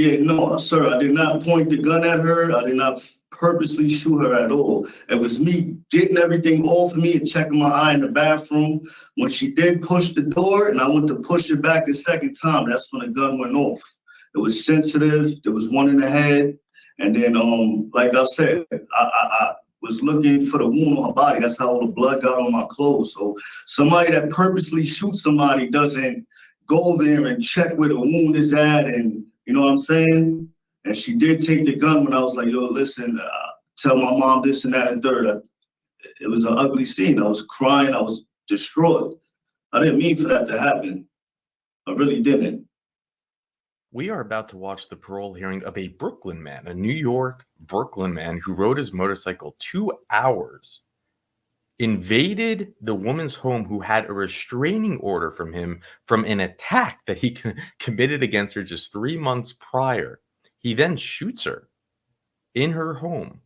Yeah, no, sir, I did not point the gun at her. I did not purposely shoot her at all. It was me getting everything off me and checking my eye in the bathroom. When she did push the door and I went to push it back a second time, that's when the gun went off. It was sensitive. There was one in the head. And then, like I said, I was looking for the wound on her body. That's how all the blood got on my clothes. So somebody that purposely shoots somebody doesn't go there and check where the wound is at, and you know what I'm saying? And she did take the gun when I was like, yo, listen, tell my mom this and that and third. It was an ugly scene. I was crying. I was distraught. I didn't mean for that to happen. I really didn't. We are about to watch the parole hearing of a Brooklyn man, a New York Brooklyn man who rode his motorcycle 2 hours, invaded the woman's home who had a restraining order from him from an attack that he committed against her just 3 months prior. He then shoots her in her home,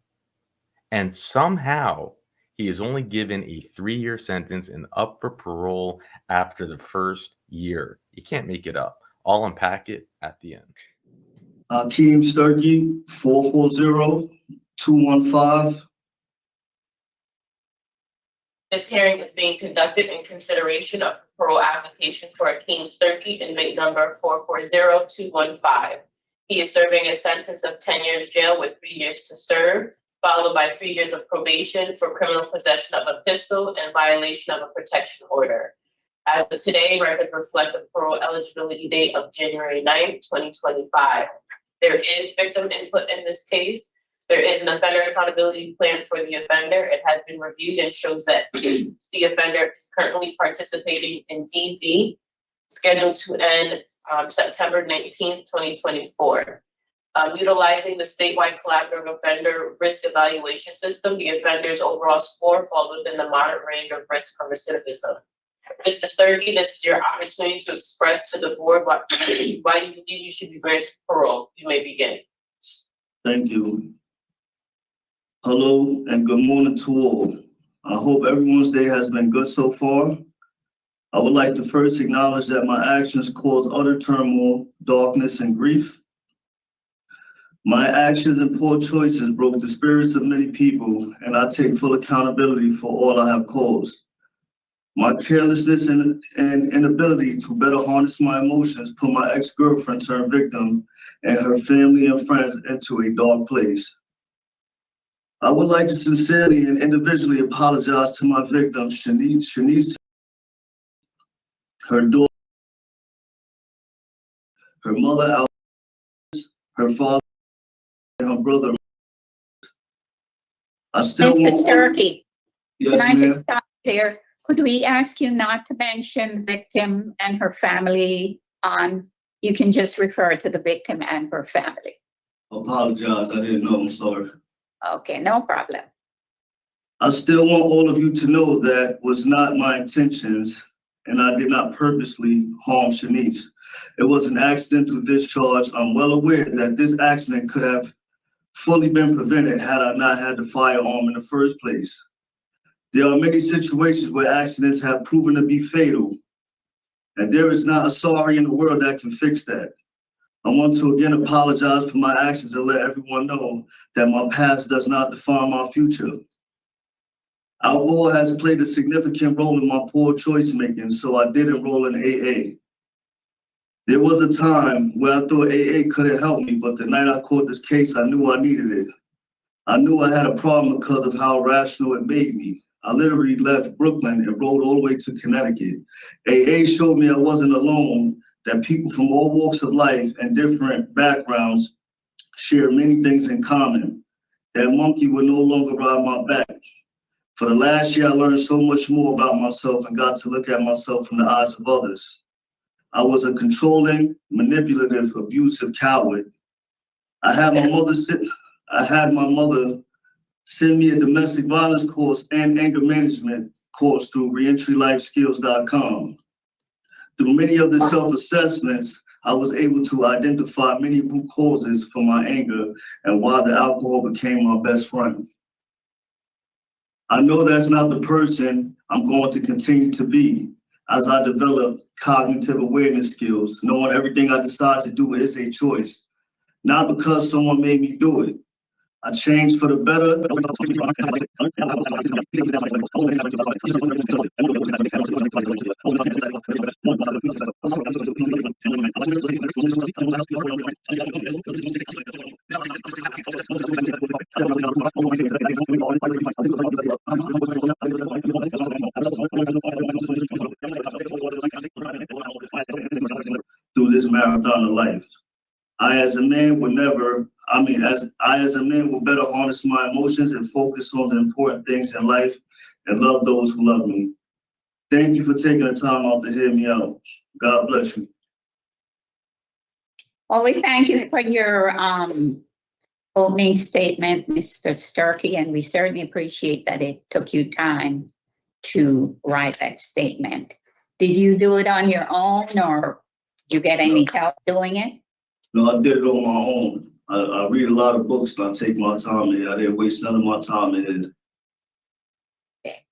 and somehow he is only given a 3-year sentence and up for parole after the first year. You can't make it up. I'll unpack it at the end. Akeim D, 440-215. This hearing is being conducted in consideration of parole application for Akeim D, inmate number 440215. He is serving a sentence of 10 years jail with 3 years to serve, followed by 3 years of probation for criminal possession of a pistol and violation of a protection order. As of today, records reflect the parole eligibility date of January 9th, 2025. There is victim input in this case. There is an offender accountability plan for the offender. It has been reviewed and shows that the offender is currently participating in DV, scheduled to end September 19th, 2024. Utilizing the statewide collaborative offender risk evaluation system, the offender's overall score falls within the moderate range of risk for recidivism. Mr. Sturkey, this is your opportunity to express to the board why you believe you should be granted parole. You may begin. Thank you. Hello and good morning to all. I hope everyone's day has been good so far. I would like to first acknowledge that my actions caused utter turmoil, darkness, and grief. My actions and poor choices broke the spirits of many people, and I take full accountability for all I have caused. My carelessness and inability to better harness my emotions put my ex-girlfriend turned victim and her family and friends into a dark place. I would like to sincerely and individually apologize to my victim, Shanice, her daughter, her mother, her father, and her brother. I still Mr. Sturkey, yes, can I ma'am. just stop there? Could we ask you not to mention the victim and her family on, you can just refer to the victim and her family. Apologize, I didn't know, I'm sorry. Okay, no problem. I still want all of you to know that was not my intentions, and I did not purposely harm Shanice. It was an accidental discharge. I'm well aware that this accident could have fully been prevented had I not had the firearm in the first place. There are many situations where accidents have proven to be fatal, and there is not a sorry in the world that can fix that. I want to again apologize for my actions and let everyone know that my past does not define my future. Alcohol has played a significant role in my poor choice making, so I did enroll in AA. There was a time where I thought AA couldn't help me, but the night I caught this case, I knew I needed it. I knew I had a problem because of how rational it made me. I literally left Brooklyn and rode all the way to Connecticut. AA showed me I wasn't alone, that people from all walks of life and different backgrounds share many things in common. That monkey would no longer ride my back. For the last year, I learned so much more about myself and got to look at myself from the eyes of others. I was a controlling, manipulative, abusive coward. I had my mother send me a domestic violence course and anger management course through reentryLifeSkills.com. Through many of the self-assessments, I was able to identify many root causes for my anger and why the alcohol became my best friend. I know that's not the person I'm going to continue to be as I develop cognitive awareness skills, knowing everything I decide to do is a choice. not because someone made me do it. I changed for the better. Through this marathon of life. I as a man will better harness my emotions and focus on the important things in life and love those who love me. Thank you for taking the time out to hear me out. God bless you. Well, we thank you for your opening statement, Mr. Sturkey, and we certainly appreciate that it took you time to write that statement. Did you do it on your own, or did you get any help doing it? No, I did it on my own. I read a lot of books and I take my time in it. I didn't waste none of my time in it. Okay.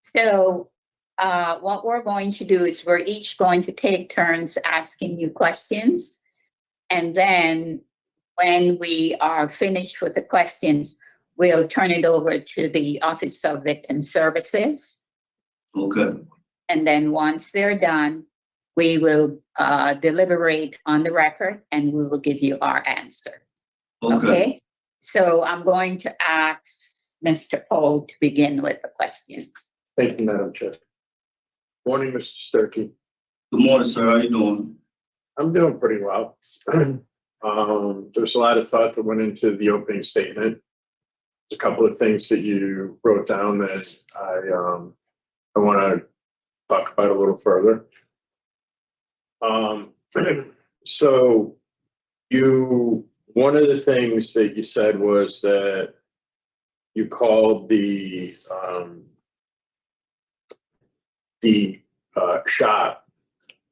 So what we're going to do is we're each going to take turns asking you questions. And then when we are finished with the questions, we'll turn it over to the Office of Victim Services. Okay. And then once they're done, we will deliberate on the record and we will give you our answer. Okay. So I'm going to ask Mr. Pohl to begin with the questions. Thank you, Madam Chair. Morning, Mr. Sturkey. Good morning, sir. How you doing? I'm doing pretty well. There's a lot of thought that went into the opening statement. There's a couple of things that you wrote down that I want to talk about a little further. So one of the things that you said was that you called the shot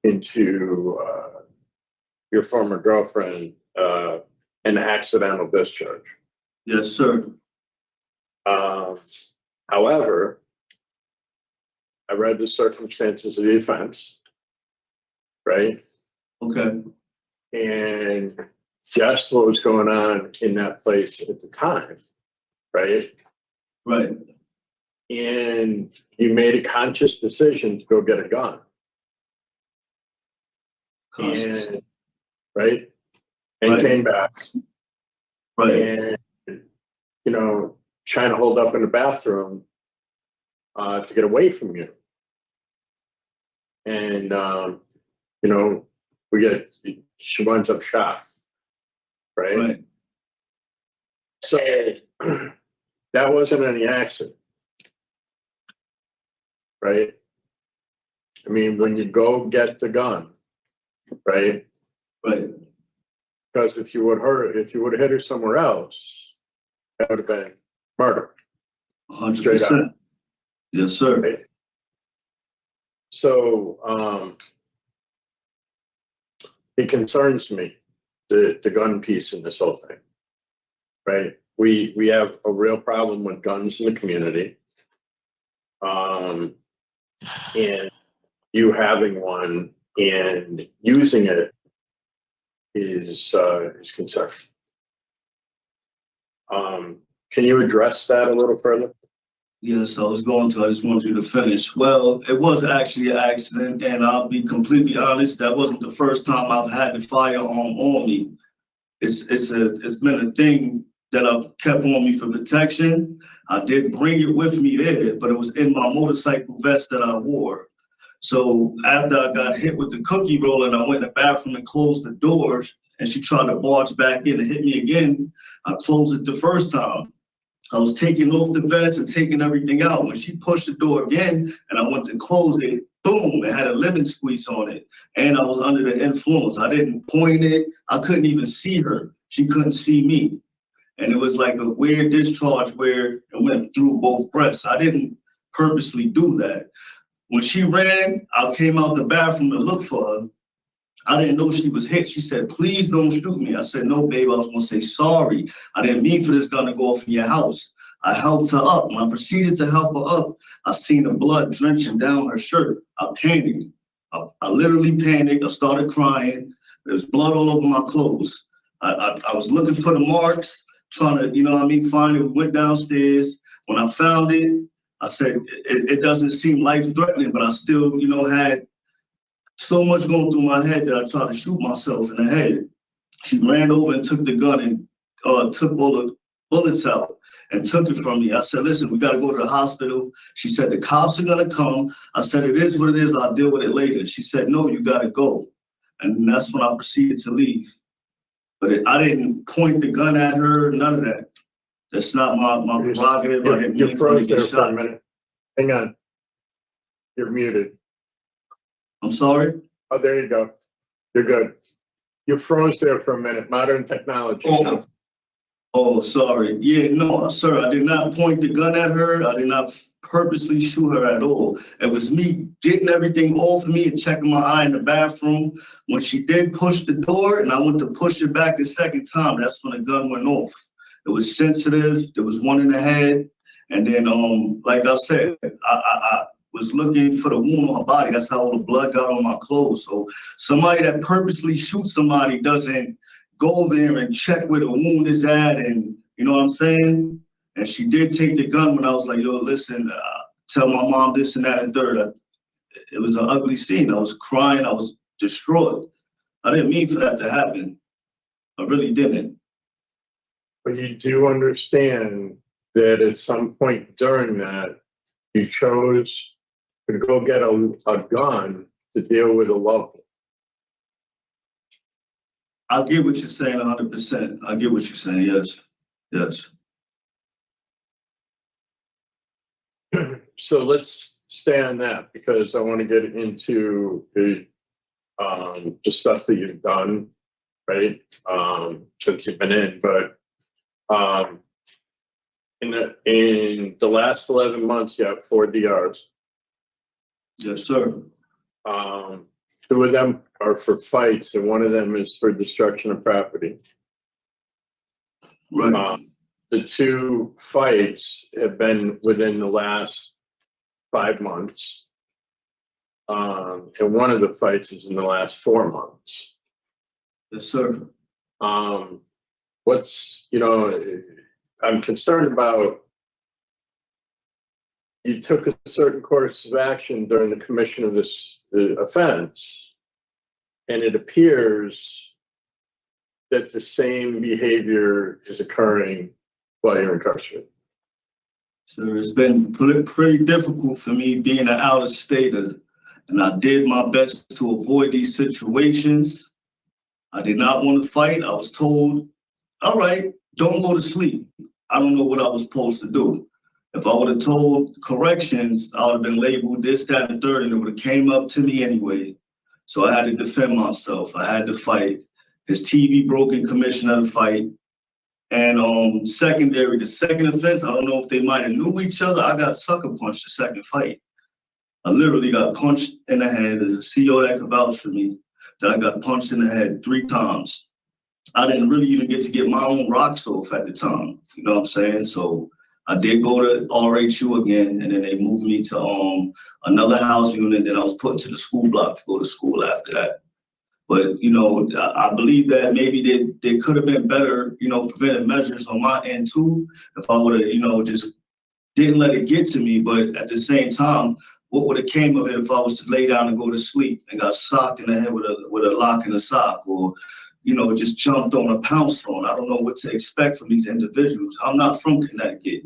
into your former girlfriend an accidental discharge. Yes, sir. However, I read the circumstances of the offense, right? Okay. And just what was going on in that place at the time, right? Right. And you made a conscious decision to go get a gun. Conscious. And, right? And Right. came back. Right. And, trying to hold up in the bathroom to get away from you. And, she winds up shot. Right? Right. So that wasn't any accident. Right? I mean, when you go get the gun, right? Right. Because if you would have hit her somewhere else, that would have been murder. 100%. Yes, sir. Right? So it concerns me, the gun piece in this whole thing. Right? We have a real problem with guns in the community. And you having one and using it is concerning. Can you address that a little further? Yes, I just wanted you to finish. Well, it was actually an accident, and I'll be completely honest, that wasn't the first time I've had the firearm on me. It's been a thing that I've kept on me for protection. I did bring it with me there, but it was in my motorcycle vest that I wore. So after I got hit with the cookie roll and I went in the bathroom and closed the doors, and she tried to barge back in and hit me again, I closed it the first time. I was taking off the vest and taking everything out. When she pushed the door again and I went to close it, boom, it had a lemon squeeze on it. And I was under the influence. I didn't point it. I couldn't even see her. She couldn't see me. And it was like a weird discharge where it went through both breasts. I didn't purposely do that. When she ran, I came out the bathroom to look for her. I didn't know she was hit. She said, please don't shoot me. I said, no, babe, I was gonna say sorry. I didn't mean for this gun to go off in your house. I helped her up. When I proceeded to help her up, I seen the blood drenching down her shirt. I panicked. I literally panicked. I started crying. There was blood all over my clothes. I was looking for the marks, trying to, you know what I mean, find it, went downstairs. When I found it, I said, it doesn't seem life-threatening, but I still, you know, had so much going through my head that I tried to shoot myself in the head. She ran over and took the gun and took all the bullets out and took it from me. I said, listen, we got to go to the hospital. She said, the cops are going to come. I said, it is what it is. I'll deal with it later. She said, no, you got to go. And that's when I proceeded to leave. But I didn't point the gun at her, none of that. That's not my prerogative. I didn't You mean for her to froze there get for a shot. minute. Hang on. You're muted. I'm sorry? Oh, there you go. You're good. You froze there for a minute. Modern technology. Oh, sorry. Yeah, no, sir, I did not point the gun at her. I did not purposely shoot her at all. It was me getting everything off of me and checking my eye in the bathroom. When she did push the door and I went to push it back the second time, that's when the gun went off. It was sensitive. There was one in the head. And then, like I said, I was looking for the wound on her body. That's how all the blood got on my clothes. So somebody that purposely shoots somebody doesn't go there and check where the wound is at, and you know what I'm saying? And she did take the gun when I was like, yo, listen, tell my mom this and that and third. It was an ugly scene. I was crying. I was distraught. I didn't mean for that to happen. I really didn't. But you do understand that at some point during that, you chose to go get a gun to deal with a loved one. I get what you're saying 100%. I get what you're saying. Yes. Yes. So let's stay on that because I want to get into the stuff that you've done, right? Since you've been in, but in the last 11 months, you have 4 DRs. Yes, sir. 2 of them are for fights, and 1 of them is for destruction of property. Right. The 2 fights have been within the last 5 months. And 1 of the fights is in the last 4 months. Yes, sir. I'm concerned about you took a certain course of action during the commission of this offense, and it appears that the same behavior is occurring while you're incarcerated. So it's been pretty difficult for me being an out-of-stater, and I did my best to avoid these situations. I did not want to fight. I was told, all right, don't go to sleep. I don't know what I was supposed to do. If I would have told corrections, I would have been labeled this, that, and third, and it would have came up to me anyway. So I had to defend myself. I had to fight. His TV broke in commission of the fight. And secondary, the second offense, I don't know if they might have knew each other. I got sucker punched the second fight. I literally got punched in the head. There's a CO that could vouch for me that I got punched in the head 3 times. I didn't really even get to get my own rocks off at the time. You know what I'm saying? So I did go to RHU again, and then they moved me to another house unit. Then I was put to the school block to go to school after that. But, you know, I believe that maybe there could have been better, you know, preventive measures on my end too, if I would have, you know, just didn't let it get to me. But at the same time, what would have came of it if I was to lay down and go to sleep and got socked in the head with a lock in a sock, or, you know, just jumped on a pounce phone? I don't know what to expect from these individuals. I'm not from Connecticut.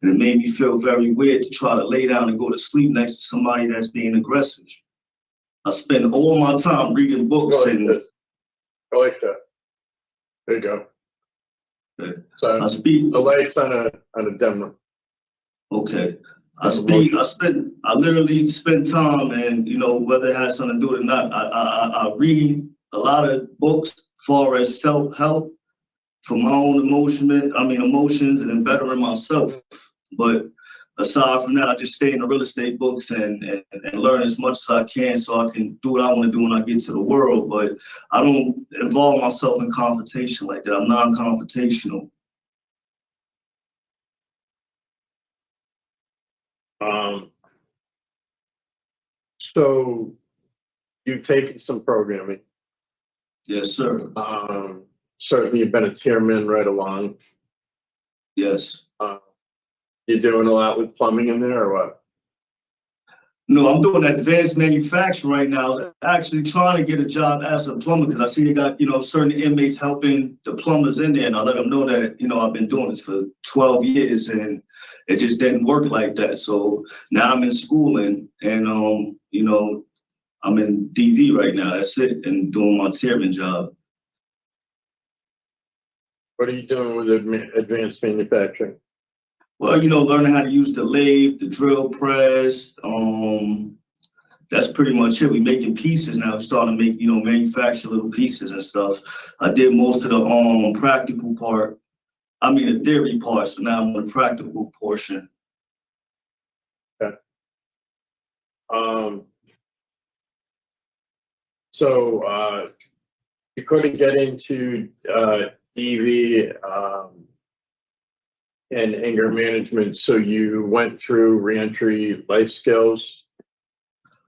And it made me feel very weird to try to lay down and go to sleep next to somebody that's being aggressive. I spend all my time reading books I like that. There you go. Okay. So I speak. the light's on a dimmer. Okay. I literally spend time, and you know, whether it has something to do it or not, I read a lot of books as far as self-help for my own emotions and then bettering myself. But aside from that, I just stay in the real estate books and learn as much as I can so I can do what I want to do when I get to the world. But I don't involve myself in confrontation like that. I'm non-confrontational. So you've taken some programming. Yes, sir. certainly you've been a tierman right along. Yes. You're doing a lot with plumbing in there or what? No, I'm doing advanced manufacturing right now. Actually trying to get a job as a plumber because I see they got, certain inmates helping the plumbers in there. And I let them know that, I've been doing this for 12 years and it just didn't work like that. So now I'm in schooling and, I'm in DV right now. That's it. And doing my tiering job. What are you doing with advanced manufacturing? Well, learning how to use the lathe, the drill press. That's pretty much it. We making pieces now. We're starting to make, manufacture little pieces and stuff. I did most of the practical part. I mean the theory part. So now I'm on the practical portion. Okay. So you couldn't get into DV and anger management, so you went through reentry life skills.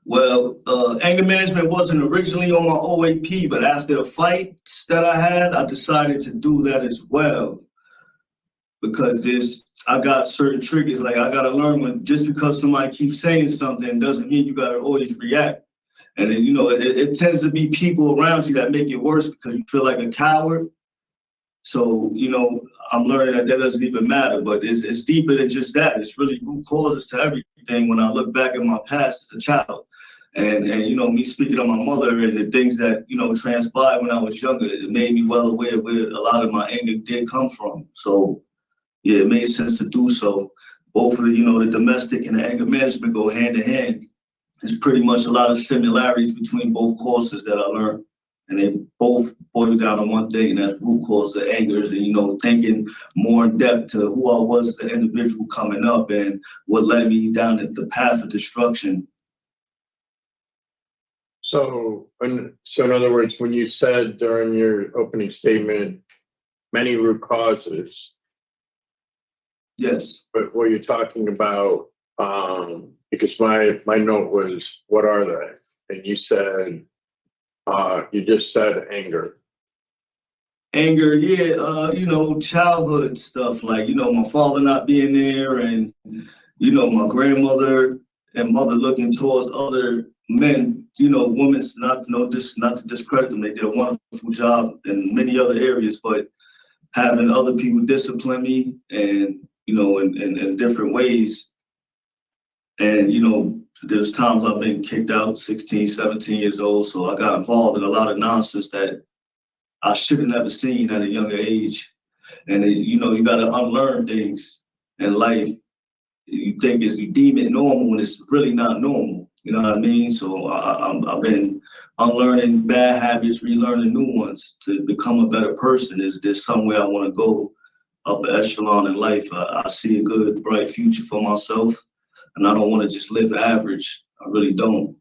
Well, anger management wasn't originally on my OAP, but after the fights that I had, I decided to do that as well. Because I got certain triggers, like I gotta learn when just because somebody keeps saying something doesn't mean you gotta always react. And then, it tends to be people around you that make it worse because you feel like a coward. So, I'm learning that doesn't even matter, but it's deeper than just that. It's really root causes to everything when I look back at my past as a child. And me speaking of my mother and the things that, transpired when I was younger, it made me well aware where a lot of my anger did come from. So, yeah, it made sense to do so. Both of the, the domestic and the anger management go hand in hand. There's pretty much a lot of similarities between both courses that I learned. And they both boil down to one thing, and that's root cause of anger, and, thinking more in depth to who I was as an individual coming up and what led me down the path of destruction. So in other words, when you said during your opening statement, many root causes. Yes. But what you're talking about, because my note was, what are they? And you said, you just said anger. Anger, yeah, childhood stuff like, my father not being there and, my grandmother and mother looking towards other men, women, not to discredit them. They did a wonderful job in many other areas, but having other people discipline me and, in different ways. And, there's times I've been kicked out 16, 17 years old. So I got involved in a lot of nonsense that I should have never seen at a younger age. And, you got to unlearn things in life. You deem it normal when it's really not normal. You know what I mean? So I've been unlearning bad habits, relearning new ones to become a better person. There's somewhere I want to go up an echelon in life. I see a good, bright future for myself. And I don't want to just live average. I really don't.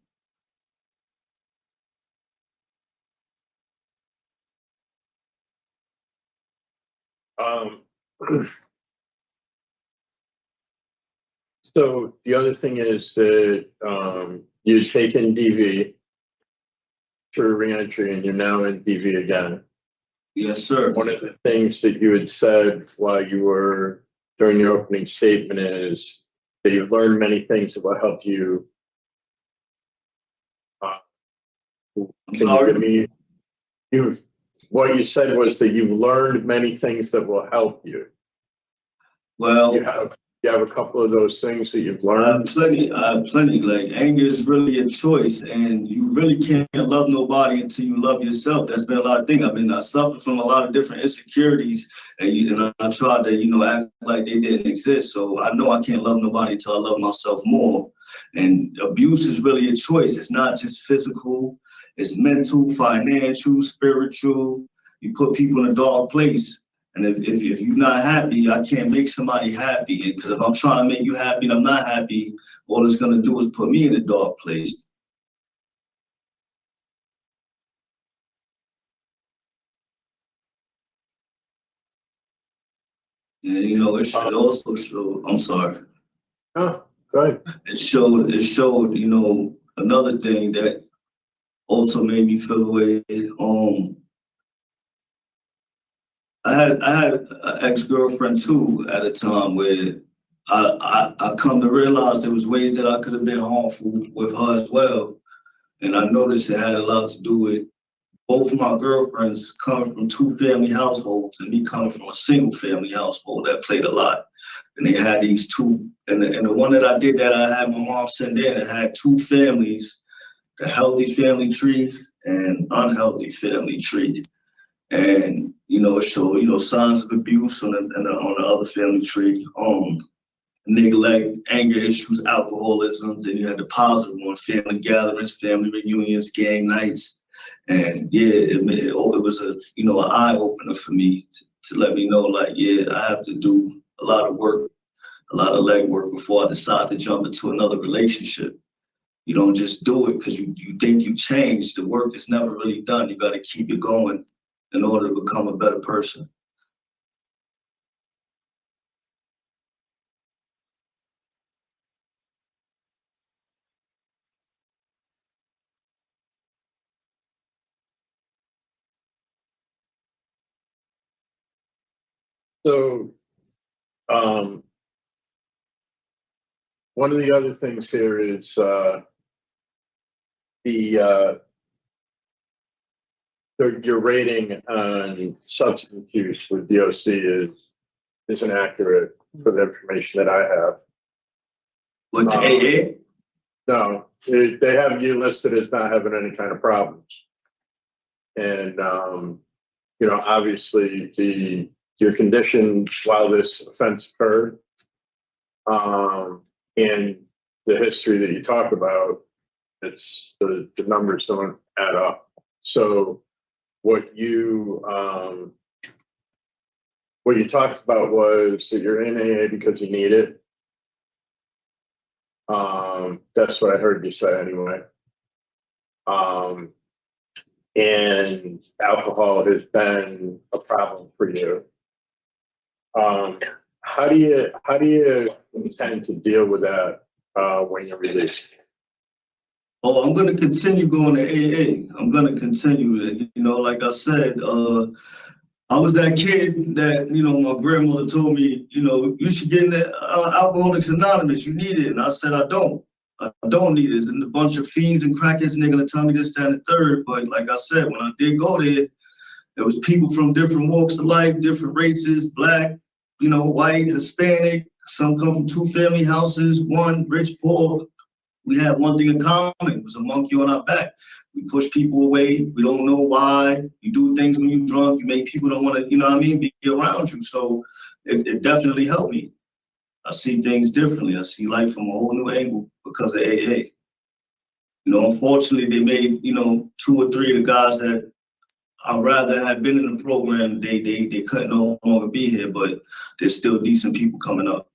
So the other thing is that you've taken DV through reentry and you're now in DV again. Yes, sir. One of the things that you had said while you were during your opening statement is that you've learned many things that will help you. I'm sorry. What you said was that you've learned many things that will help you. Well, you have a couple of those things that you've I learned. have plenty. Like anger is really a choice, and you really can't love nobody until you love yourself. That's been a lot of things. I suffered from a lot of different insecurities, and I tried to, act like they didn't exist. So I know I can't love nobody until I love myself more. And abuse is really a choice. It's not just physical. It's mental, financial, spiritual. You put people in a dark place. And if you're not happy, I can't make somebody happy. Because if I'm trying to make you happy and I'm not happy, all it's going to do is put me in a dark place. And, it should also show, I'm sorry. Oh, go ahead. It showed, another thing that also made me feel the way, I had an ex-girlfriend too at a time where I come to realize there was ways that I could have been harmful with her as well. And I noticed it had a lot to do with both of my girlfriends coming from two family households and me coming from a single family household. That played a lot. And they had these two, and the one that I did that I had my mom send in, it had two families, the healthy family tree and unhealthy family tree. And, it showed, signs of abuse on the other family tree, neglect, anger issues, alcoholism. Then you had the positive one, family gatherings, family reunions, gang nights. And yeah, it was an eye opener for me to let me know, like, yeah, I have to do a lot of work, a lot of leg work before I decide to jump into another relationship. You don't just do it because you think you changed. The work is never really done. You got to keep it going in order to become a better person. So, one of the other things here is your rating on substance use with DOC is inaccurate for the information that I have. With the AA? No, they have you listed as not having any kind of problems. And, obviously your condition while this offense occurred, and the history that you talk about, it's the numbers don't add up. So what you talked about was that you're in AA because you need it. That's what I heard you say anyway. And alcohol has been a problem for you. How do you intend to deal with that when you're released? Oh, I'm going to continue going to AA. I'm going to continue. Like I said, I was that kid that, my grandmother told me, you should get in the Alcoholics Anonymous. You need it. And I said, I don't need it. And a bunch of fiends and crackheads, and they're going to tell me this, that, and the third. But like I said, when I did go there was people from different walks of life, different races, Black, white, Hispanic. Some come from two family houses, one rich, poor. We had one thing in common. It was a monkey on our back. We push people away. We don't know why. You do things when you're drunk. You make people don't want to, be around you. So it definitely helped me. I see things differently. I see life from a whole new angle because of AA. Unfortunately, they made, two or three of the guys that I'd rather have been in the program. They couldn't no longer be here, but there's still decent people coming up.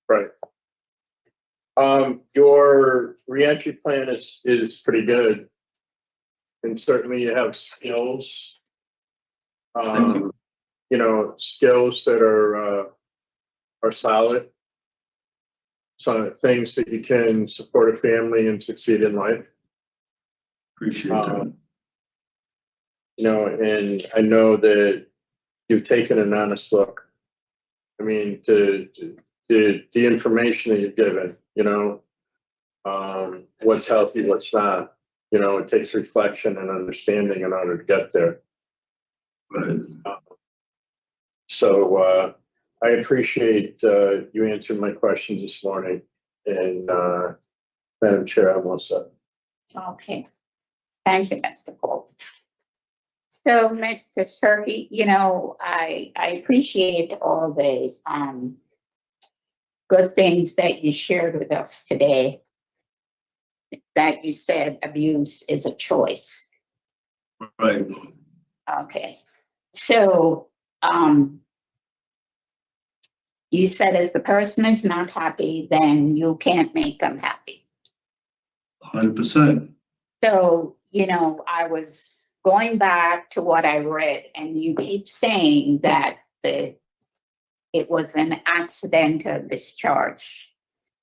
Right. Your reentry plan is pretty good, and certainly you have skills. Thank you. Skills that are solid. So things that you can support a family and succeed in life. Appreciate that. And I know that you've taken an honest look. I mean, to the information that you've given, what's healthy, what's not. It takes reflection and understanding in order to get there. Right. So I appreciate you answering my questions this morning. And Madam Chair, I'm all set. Okay. Thank you, Mr. Cole. So, Mr. Sturkey, I appreciate all the good things that you shared with us today. That you said abuse is a choice. Right. Okay. So, you said if the person is not happy, then you can't make them happy. 100%. So, I was going back to what I read, and you keep saying that it was an accidental discharge.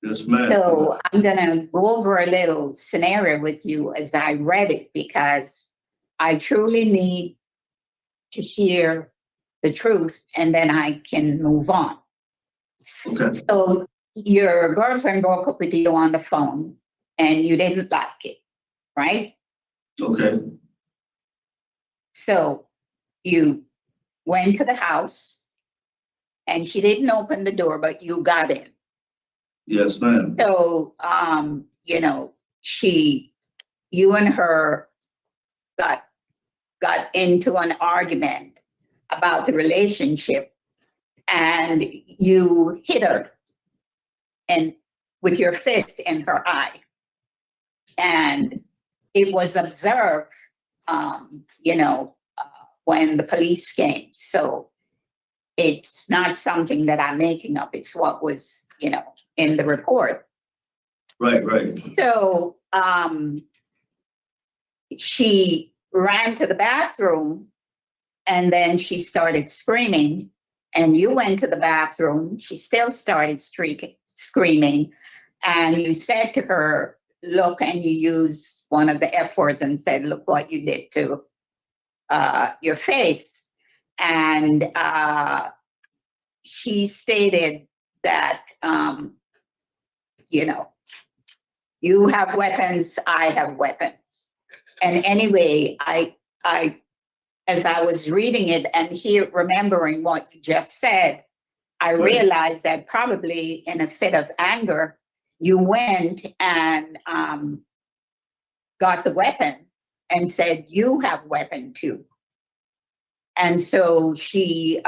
Yes, ma'am. So I'm going to go over a little scenario with you as I read it, because I truly need to hear the truth, and then I can move on. Okay. So your girlfriend broke up with you on the phone, and you didn't like it, right? Okay. So you went to the house, and she didn't open the door, but you got in. Yes, ma'am. So, you know, you and her got into an argument about the relationship, and you hit her and with your fist in her eye. And it was observed, when the police came. So it's not something that I'm making up. It's what was, in the report. Right, right. So she ran to the bathroom, and then she started screaming. And you went to the bathroom. She still started screaming. And you said to her, look, and you used one of the F words and said, look what you did to your face. And she stated that, you have weapons, I have weapons. And anyway, I, as I was reading it and remembering what you just said, I realized that probably in a fit of anger, you went and got the weapon and said, you have weapon too. And so she,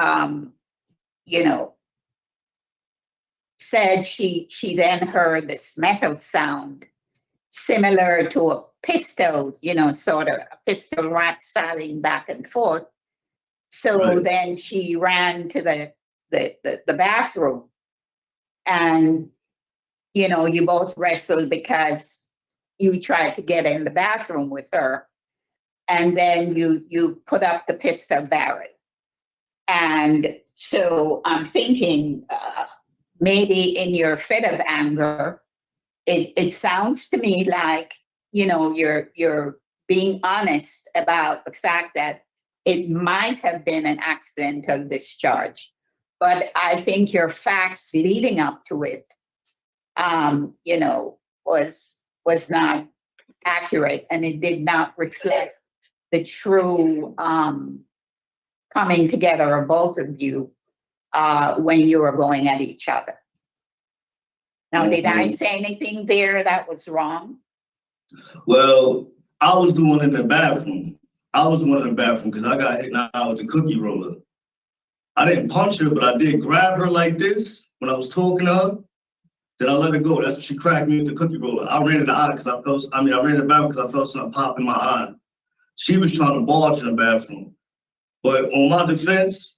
said she then heard this metal sound similar to a pistol, sort of a pistol rattling back and forth. So then she ran to the bathroom, and, you both wrestled because you tried to get in the bathroom with her. And then you put up the pistol barrel. And so I'm thinking, maybe in your fit of anger, it sounds to me like, you're being honest about the fact that it might have been an accidental discharge. But I think your facts leading up to it, was not accurate, and it did not reflect the true coming together of both of you when you were going at each other. Now, did I say anything there that was wrong? Well, I was doing in the bathroom. I was doing in the bathroom because I got hit now with the cookie roller. I didn't punch her, but I did grab her like this when I was talking to her. Then I let her go. That's when she cracked me with the cookie roller. I ran in the eye because I ran in the bathroom because I felt something pop in my eye. She was trying to barge in the bathroom. But on my defense,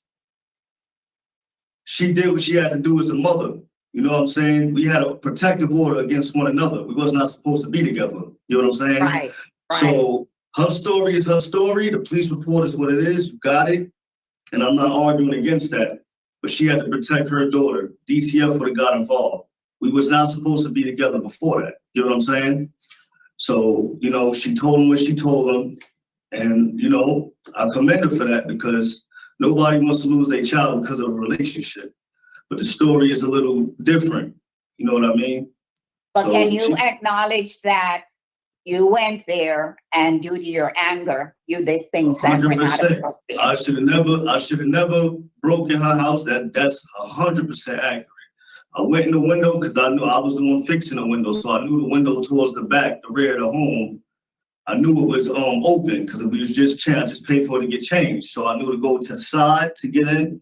she did what she had to do as a mother. You know what I'm saying? We had a protective order against one another. We was not supposed to be together. You know what I'm saying? Right. So her story is her story. The police report is what it is. You got it. And I'm not arguing against that. But she had to protect her daughter. DCF would have got involved. We was not supposed to be together before that. You know what I'm saying? So, she told him what she told him. And, I commend her for that because nobody wants to lose their child because of a relationship. But the story is a little different. You know what I mean? But So can you acknowledge that you went there and due to your anger, you did things that were not 100%. appropriate? I should have never broken her house. That's 100% accurate. I went in the window because I knew I was the one fixing the window. So I knew the window towards the back, the rear of the home. I knew it was open because we was just I just paid for it to get changed. So I knew to go to the side to get in.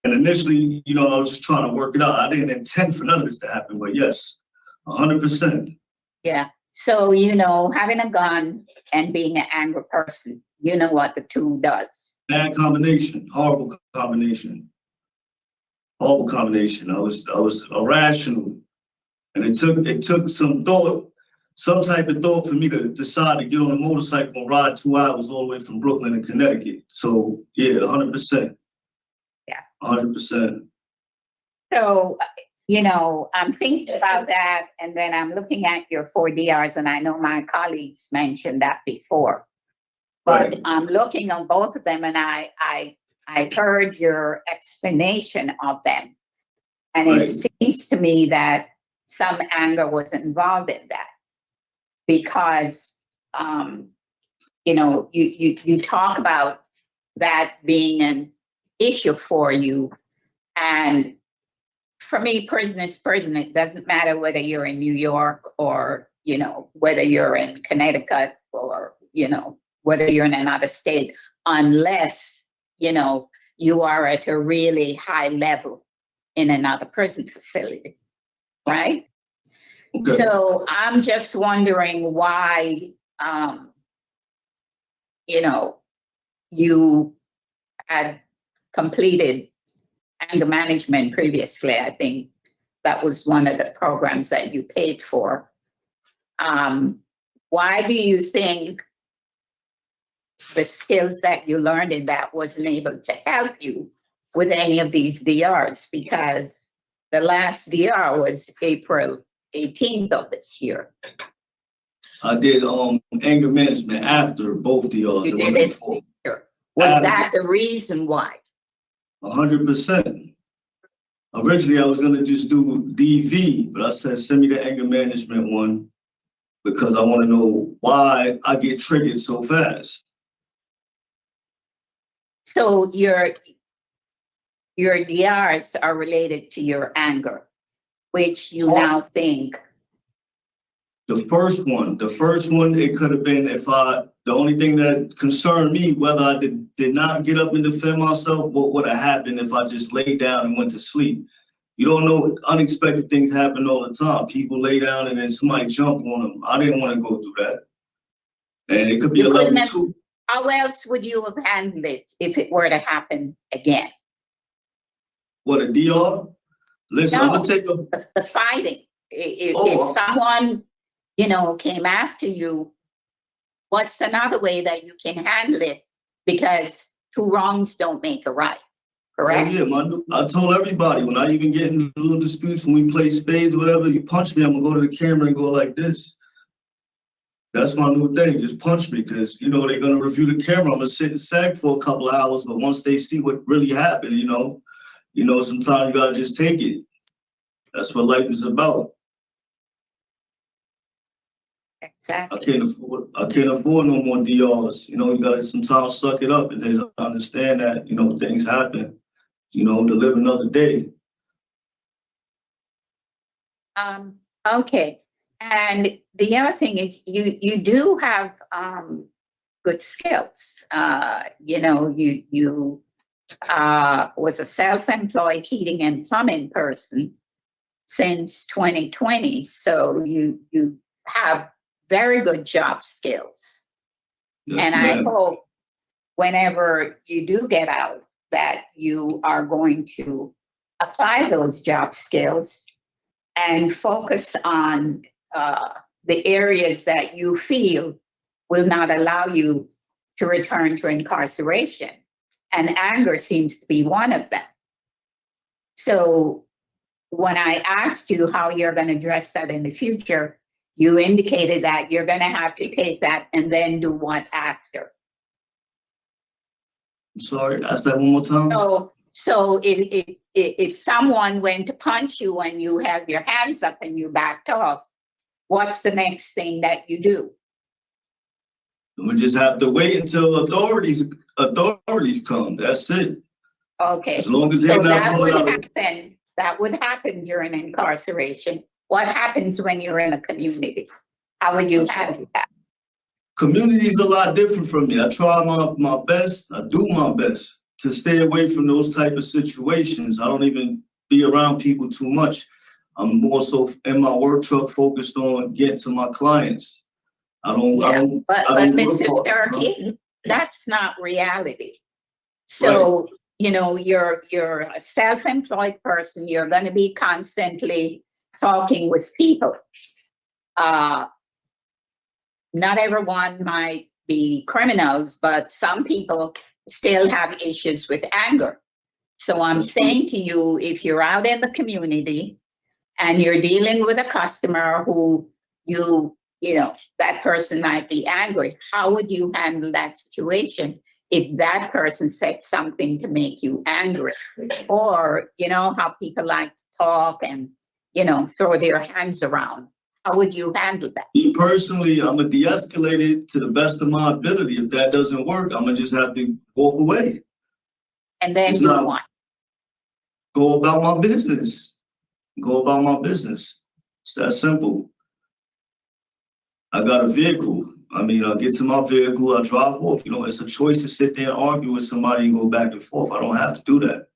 And initially, I was just trying to work it out. I didn't intend for none of this to happen, but yes, 100%. Yeah. So, having a gun and being an angry person, you know what the two does. Bad combination, horrible combination. Horrible combination. I was irrational. And it took some thought, some type of thought for me to decide to get on a motorcycle and ride 2 hours all the way from Brooklyn to Connecticut. So yeah, 100%. Yeah. 100%. So, I'm thinking about that, and then I'm looking at your 4 DRs, and I know my colleagues mentioned that before. But Right. I'm looking on both of them, and I heard your explanation of them. And Right. it seems to me that some anger was involved in that because, you talk about that being an issue for you. And for me, prison is prison. It doesn't matter whether you're in New York or, whether you're in Connecticut or, whether you're in another state, unless, you are at a really high level in another prison facility, right? Okay. So I'm just wondering why, you had completed anger management previously. I think that was one of the programs that you paid for. Why do you think the skills that you learned in that wasn't able to help you with any of these DRs? Because the last DR was April 18th of this year. I did anger management after both DRs. You It did wasn't it before. here. Was that the reason why? 100%. Originally, I was gonna just do DV, but I said, send me the anger management one because I want to know why I get triggered so fast. So your DRs are related to your anger, which you now think. The first one, it could have been the only thing that concerned me, whether I did not get up and defend myself, what would have happened if I just laid down and went to sleep. You don't know, unexpected things happen all the time. People lay down and then somebody jump on them. I didn't want to go through that. And it could be You a level couldn't have- 2. How else would you have handled it if it were to happen again? What, a DR? Listen, I'm No. gonna take a The fighting. If Oh. someone, came after you, what's another way that you can handle it? Because two wrongs don't make a right, correct? Yeah, Mandoo. I told everybody when I even get in little disputes when we play spades, whatever, you punch me, I'm gonna go to the camera and go like this. That's my new thing. Just punch me because they're gonna review the camera. I'm gonna sit and sag for a couple of hours, but once they see what really happened, sometimes you gotta just take it. That's what life is about. Exactly. I can't afford no more DRs. You gotta sometimes suck it up and then understand that, things happen, to live another day. Okay. And the other thing is you do have good skills. You was a self-employed heating and plumbing person since 2020. So you have very good job skills. Yes, And I ma'am. hope whenever you do get out that you are going to apply those job skills and focus on the areas that you feel will not allow you to return to incarceration. And anger seems to be one of them. So when I asked you how you're going to address that in the future, you indicated that you're going to have to take that and then do what after. I'm sorry, ask that one more time. So if someone went to punch you and you had your hands up and you backed off, what's the next thing that you do? We just have to wait until authorities come. That's it. Okay. As long as they're So not that pulling would out. happen. That would happen during incarceration. What happens when you're in a community? How would you handle that? Community's a lot different from me. I try my best. I do my best to stay away from those type of situations. I don't even be around people too much. I'm more so in my work truck focused on getting to my clients. But work Mr. for- Starkey, that's not reality. So, you're a self-employed person. You're going to be constantly talking with people. Not everyone might be criminals, but some people still have issues with anger. So I'm saying to you, if you're out in the community and you're dealing with a customer who you that person might be angry. How would you handle that situation if that person said something to make you angry? Or, how people like to talk and, throw their hands around. How would you handle that? Me personally, I'm going to de-escalate it to the best of my ability. If that doesn't work, I'm going to just have to walk away. And then It's do not- what? Go about my business. Go about my business. It's that simple. I got a vehicle. I'll get to my vehicle, I drive off. It's a choice to sit there and argue with somebody and go back and forth. I don't have to do that.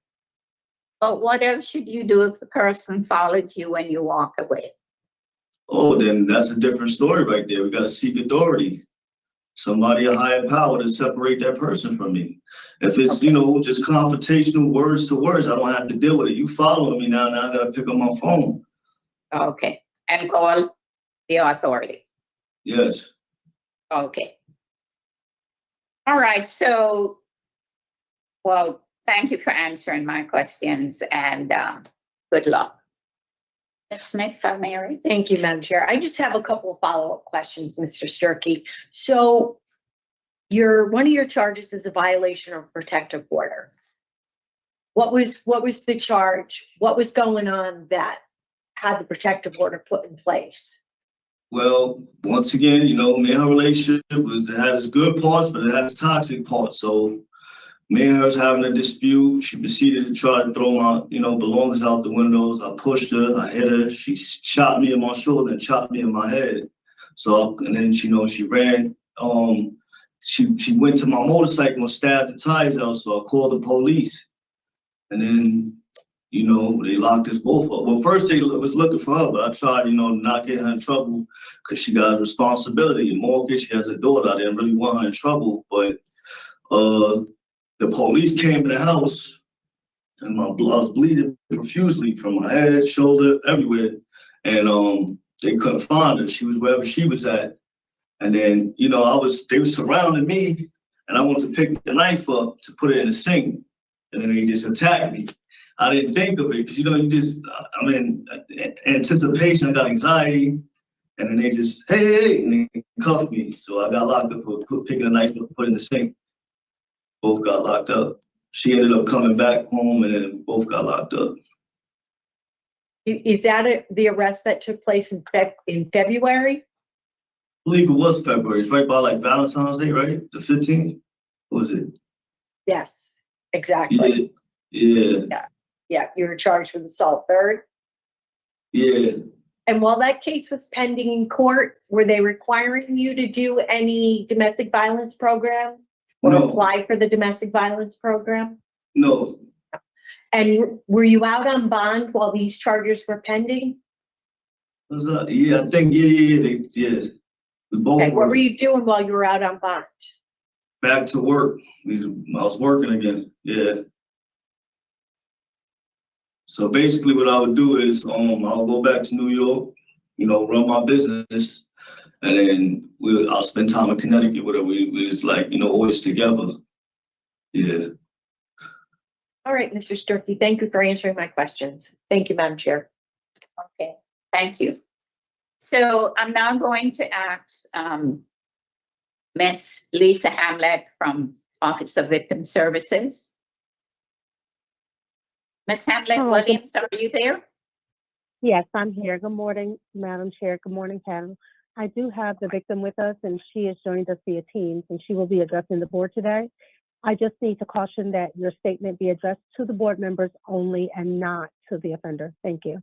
But what else should you do if the person follows you when you walk away? Oh, then that's a different story right there. We got to seek authority. Somebody, a higher power, to separate that person from me. If it's, just confrontational words to words, I don't have to deal with it. You following me now I got to pick up my phone. Okay. And call the authority. Yes. Okay. All right. So, well, thank you for answering my questions and good luck. Ms. Smith, Mary. Thank you, Madam Chair. I just have a couple of follow-up questions, Mr. Sturkey. So one of your charges is a violation of protective order. What was the charge? What was going on that had the protective order put in place? Well, once again, me and her relationship it had its good parts, but it had its toxic parts. So me and her was having a dispute. She proceeded to try to throw my, belongings out the windows. I pushed her, I hit her. She chopped me in my shoulder and chopped me in my head. So, and then, she ran. She went to my motorcycle and stabbed the tires out. So I called the police. And then, they locked us both up. Well, first they was looking for her, but I tried, not get her in trouble because she got a responsibility. And mortgage, she has a daughter. I didn't really want her in trouble, but the police came to the house and my blood was bleeding profusely from my head, shoulder, everywhere. And they couldn't find her. She was wherever she was at. And then, they were surrounding me and I went to pick the knife up to put it in the sink. And then they just attacked me. I didn't think of it because, anticipation, I got anxiety. And then they just, hey, and they cuffed me. So I got locked up for picking a knife up, put it in the sink. Both got locked up. She ended up coming back home and then both got locked up. Is that the arrest that took place in February? I believe it was February. It's right by like Valentine's Day, right? The 15th? What was it? Yes, exactly. Yeah. Yeah, you were charged with assault third. Yeah. And while that case was pending in court, were they requiring you to do any domestic violence program or No. apply for the domestic violence program? No. And were you out on bond while these charges were pending? Yeah, I think, yeah. We both Okay, what were you doing while you were out on bond? back to work. I was working again. Yeah. So basically what I would do is I'll go back to New York, run my business, and then I'll spend time in Connecticut with her. We just always together. Yeah. All right, Mr. Sturkey, thank you for answering my questions. Thank you, Madam Chair. Okay, thank you. So I'm now going to ask Ms. Lisa Hamlet from Office of Victim Services. Ms. Hamlet Hello. Williams, are you there? Yes, I'm here. Good morning, Madam Chair. Good morning, panel. I do have the victim with us, and she has joined us via Teams, and she will be addressing the board today. I just need to caution that your statement be addressed to the board members only and not to the offender. Thank you.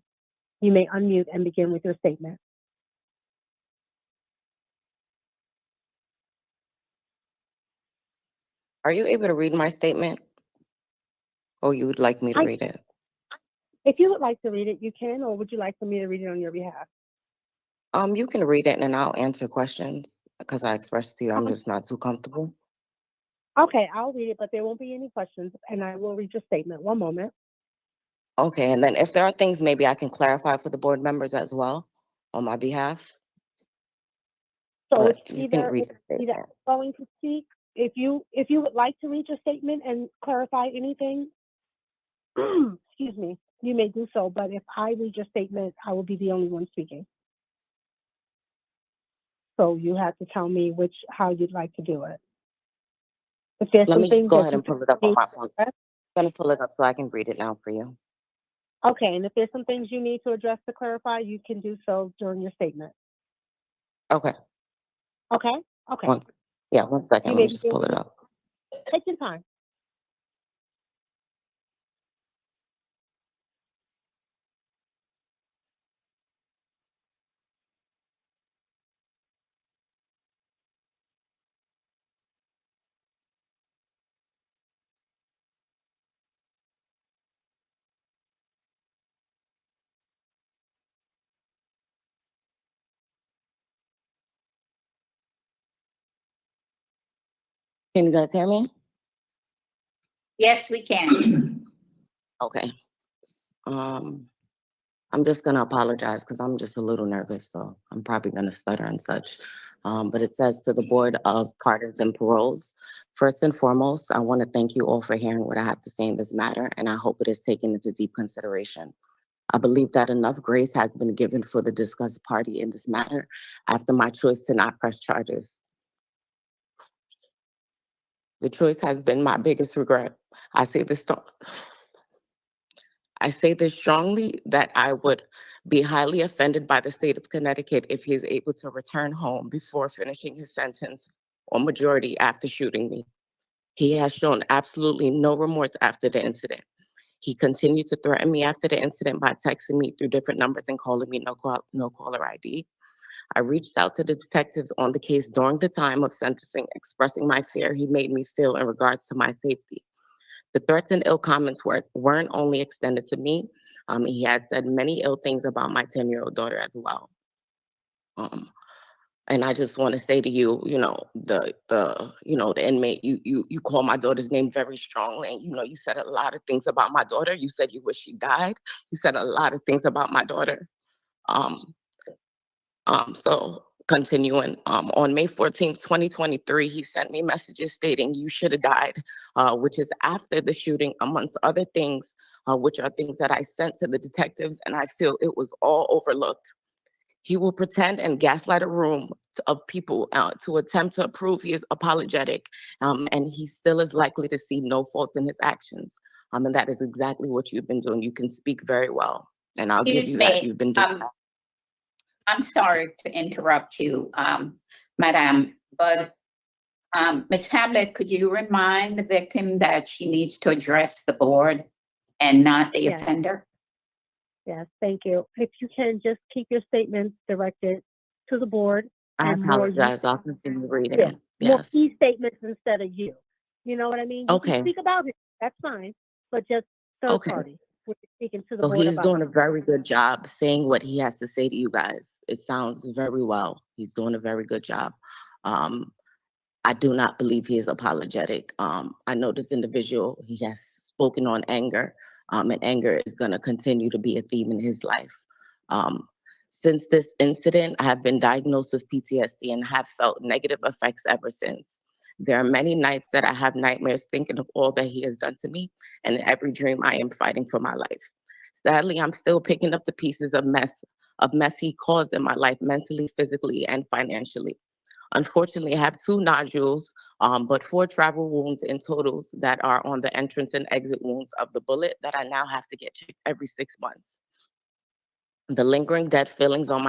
You may unmute and begin with your statement. Are you able to read my statement? Or you would like me to read it? If you would like to read it, you can, or would you like for me to read it on your behalf? You can read it and then I'll answer questions because I expressed to you I'm just not too comfortable. Okay, I'll read it, but there won't be any questions, and I will read your statement. One moment. Okay, and then if there are things maybe I can clarify for the board members as well on my behalf. So But it's you can either read the statement. going to speak. If you would like to read your statement and clarify anything, excuse me, you may do so. But if I read your statement, I will be the only one speaking. So you have to tell me how you'd like to do it. If there's Let some me just things go that ahead you and pull it up on need my to phone. address, I'm gonna pull it up so I can read it now for you. okay, and if there's some things you need to address to clarify, you can do so during your statement. Okay. Okay? Okay. One second. You Let may me just pull it begin. up. Take your time. Can you guys hear me? Yes, we can. Okay. I'm just gonna apologize because I'm just a little nervous, so I'm probably gonna stutter and such. But it says to the Board of Pardons and Paroles, first and foremost, I want to thank you all for hearing what I have to say in this matter, and I hope it is taken into deep consideration. I believe that enough grace has been given for the discussed party in this matter after my choice to not press charges. The choice has been my biggest regret. I say this strongly that I would be highly offended by the state of Connecticut if he is able to return home before finishing his sentence or majority after shooting me. He has shown absolutely no remorse after the incident. He continued to threaten me after the incident by texting me through different numbers and calling me no caller ID. I reached out to the detectives on the case during the time of sentencing, expressing my fear he made me feel in regards to my safety. The threats and ill comments weren't only extended to me. He had said many ill things about my 10-year-old daughter as well. And I just want to say to you, the inmate, you call my daughter's name very strongly. And, you said a lot of things about my daughter. You said you wish she died. You said a lot of things about my daughter. So continuing, on May 14th, 2023, he sent me messages stating you should have died, which is after the shooting, amongst other things, which are things that I sent to the detectives, and I feel it was all overlooked. He will pretend and gaslight a room of people to attempt to prove he is apologetic, and he still is likely to see no faults in his actions. And that is exactly what you've been doing. You can speak very well, and I'll give Excuse you that. me. You've been doing that. I'm sorry to interrupt you, Madam, but Ms. Hamlet, could you remind the victim that she needs to address the board and not the Yes. offender? Yes, thank you. If you can just keep your statements directed to the board I and more apologize. I'll continue reading. yeah, more Yes. key statements instead of you. You know what I mean? You Okay. can speak about it, that's fine, but just third Okay. party. We're speaking to the So board he's about doing a very good job saying what he has to say to you guys. It sounds very well. He's doing a very good job. I do not believe he is apologetic. I know this individual, he has spoken on anger, and anger is going to continue to be a theme in his life. Since this incident, I have been diagnosed with PTSD and have felt negative effects ever since. There are many nights that I have nightmares thinking of all that he has done to me, and in every dream I am fighting for my life. Sadly, I'm still picking up the pieces of mess he caused in my life mentally, physically, and financially. Unfortunately, I have 2 nodules, but 4 travel wounds in totals that are on the entrance and exit wounds of the bullet that I now have to get checked every 6 months. The lingering dead feelings on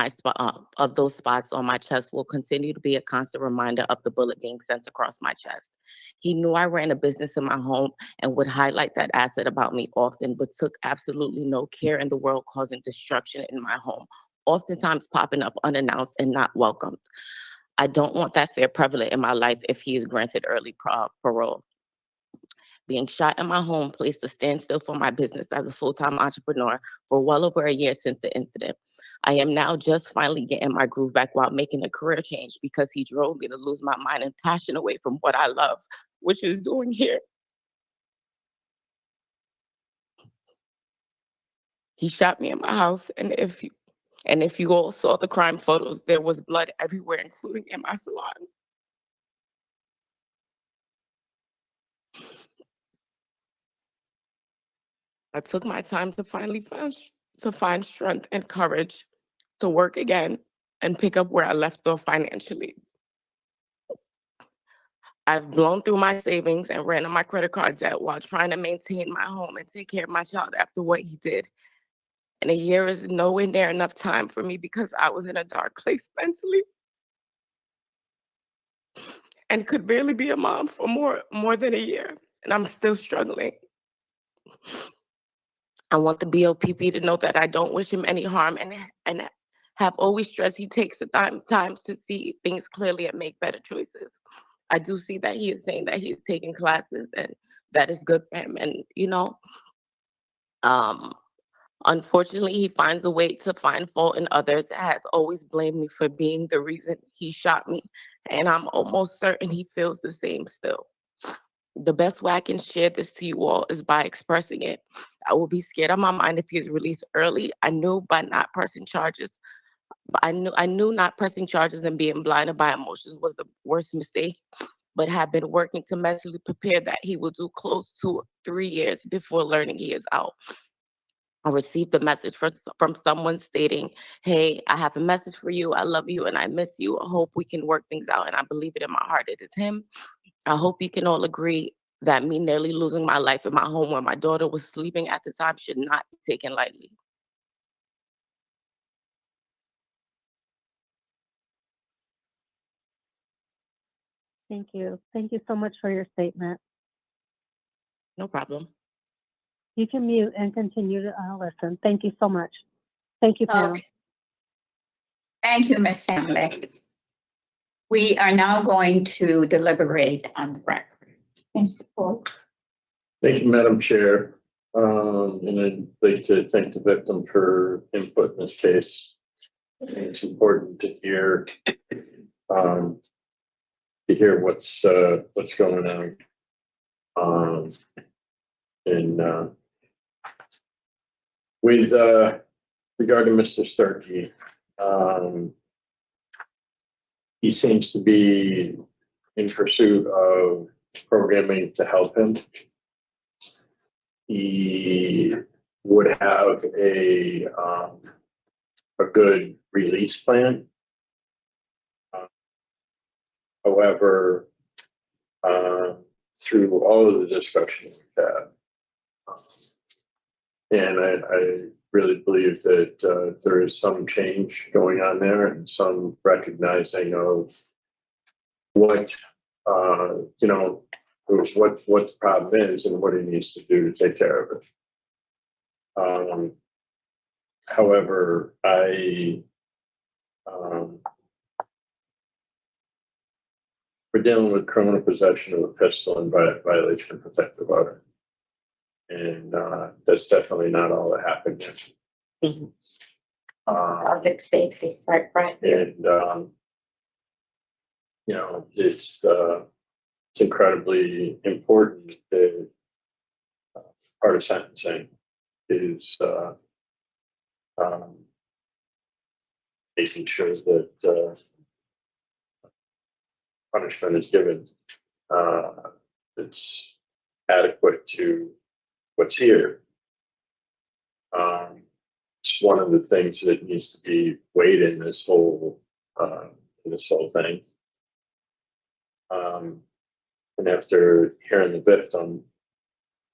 of those spots on my chest will continue to be a constant reminder of the bullet being sent across my chest. He knew I ran a business in my home and would highlight that asset about me often, but took absolutely no care in the world, causing destruction in my home, oftentimes popping up unannounced and not welcomed. I don't want that fear prevalent in my life if he is granted early parole. Being shot in my home placed a standstill for my business as a full-time entrepreneur for well over a year since the incident. I am now just finally getting my groove back while making a career change because he drove me to lose my mind and passion away from what I love, which is doing here. He shot me in my house, and if you all saw the crime photos, there was blood everywhere, including in my salon. I took my time to find strength and courage to work again and pick up where I left off financially. I've blown through my savings and ran on my credit card debt while trying to maintain my home and take care of my child after what he did. And a year is nowhere near enough time for me because I was in a dark place mentally and could barely be a mom for more than a year. And I'm still struggling. I want the BOPP to know that I don't wish him any harm and have always stressed he takes the times to see things clearly and make better choices. I do see that he is saying that he's taking classes and that is good for him. And, unfortunately, he finds a way to find fault in others, has always blamed me for being the reason he shot me. And I'm almost certain he feels the same still. The best way I can share this to you all is by expressing it. I will be scared on my mind if he is released early. I knew not pressing charges and being blinded by emotions was the worst mistake, but have been working to mentally prepare that he will do close to 3 years before learning he is out. I received a message from someone stating, "Hey, I have a message for you. I love you and I miss you. I hope we can work things out." And I believe it in my heart it is him. I hope you can all agree that me nearly losing my life in my home where my daughter was sleeping at the time should not be taken lightly. Thank you. Thank you so much for your statement. No problem. You can mute and continue to listen. Thank you so much. Thank you, Pam. Okay. Thank you, Ms. Hamlet. We are now going to deliberate on the record. Mr. Paul. Thank you, Madam Chair. And I'd like to thank the victim for input in this case. I think it's important to hear what's going on. With regarding Mr. Sturkey, he seems to be in pursuit of programming to help him. He would have a good release plan. However, through all of the discussions we've had, and I really believe that there is some change going on there and some recognizing of what what the problem is and what he needs to do to take care of it. However, we're dealing with criminal possession of a pistol and violation of protective order. And that's definitely not all that happened yet. Public safety, right? And it's incredibly important that part of sentencing is making sure that punishment is given that's adequate to what's here. It's one of the things that needs to be weighed in this whole thing. And after hearing the victim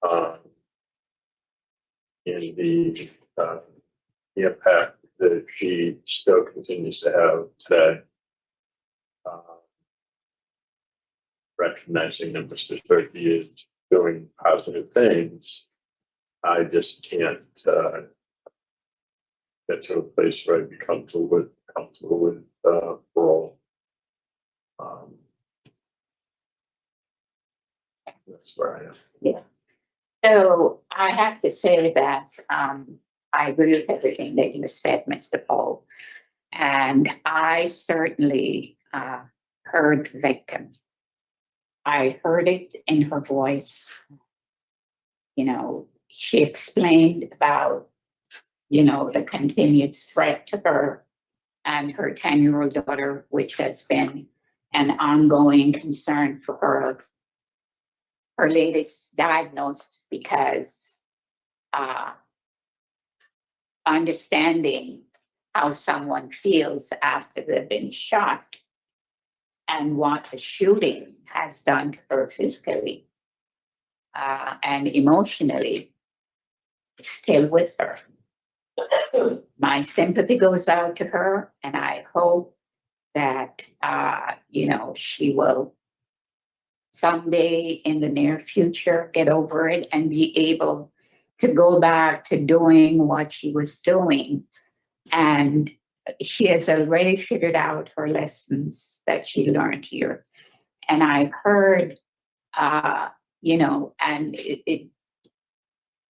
and the impact that she still continues to have today, recognizing that Mr. Sturkey is doing positive things, I just can't get to a place where I'd be comfortable with parole. That's where I am. Yeah. So I have to say that I agree with everything that you said, Mr. Paul. And I certainly heard the victim. I heard it in her voice. She explained about, the continued threat to her and her 10-year-old daughter, which has been an ongoing concern for her. Her latest diagnosis, because understanding how someone feels after they've been shot and what the shooting has done to her physically and emotionally, is still with her. My sympathy goes out to her, and I hope that, she will someday in the near future get over it and be able to go back to doing what she was doing. And she has already figured out her lessons that she learned here. And I've heard, and